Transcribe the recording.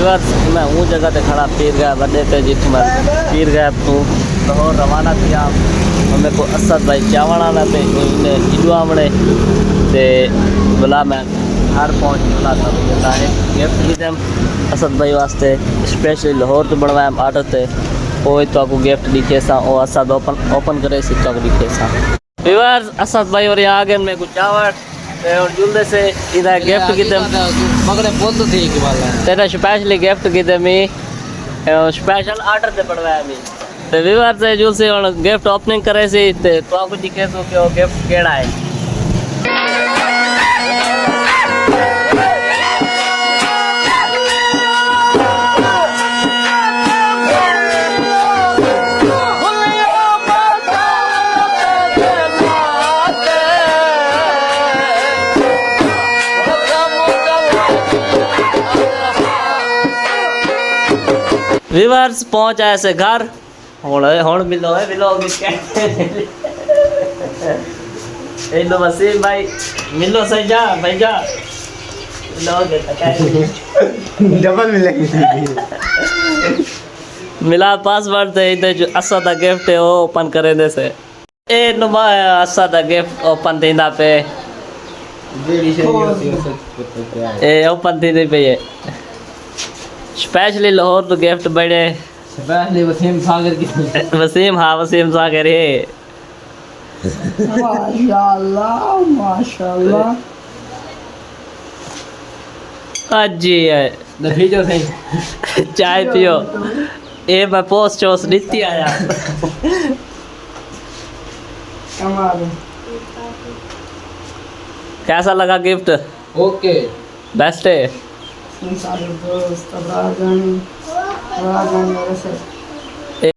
viewers मैं हूँ जगह ते खड़ा पीर गया बड़े ते जित मैं पीर गया तो लाहौर रवाना किया हमें को असद भाई चावड़ा ना पे इन्हें इडुआ बने ते बुला मैं हर पहुँच बुला था भैया है गिफ्ट दी them असद भाई वास्ते स्पेशली लाहौर तो बनवाया आर्डर थे वो तो आपको गिफ्ट दिखे सा और असद ओपन करे सी तो दिखे सा व्यूअर्स असद भाई और यहाँ आगे मैं कुछ चावड़ और जुल्दे से इधर गिफ्ट की दम मगरे बोल तो थी कि वाला तेरा स्पेशली गिफ्ट की दम मी स्पेशल ऑर्डर से पड़वाया मी तो व्यूअर्स से जुल से और गिफ्ट ओपनिंग करे सी तो आपको दिखे तो कि वो गिफ्ट केड़ा है व्यूअर्स पहुंच आए से घर हुण मिलो है मिलो लो वसीम भाई मिलो सही जा भाई जा डबल मिलेगी मिला पासवर्ड थे इधर जो असा दा गिफ्ट है वो ओपन करे दे से ए नुमा असा दा गिफ्ट ओपन थींदा पे ए ओपन थी पे ये स्पेशली लाहौर तो गिफ्ट बड़े स्पेशली वसीम सागर की वसीम हाँ वसीम सागर है माशाल्लाह माशाल्लाह आज जी है नफीजो सही चाय पियो ए मैं पोस्ट चोस नीति आया कमाल कैसा लगा गिफ्ट ओके बेस्ट है सारे दोस्त अब राजन वैसे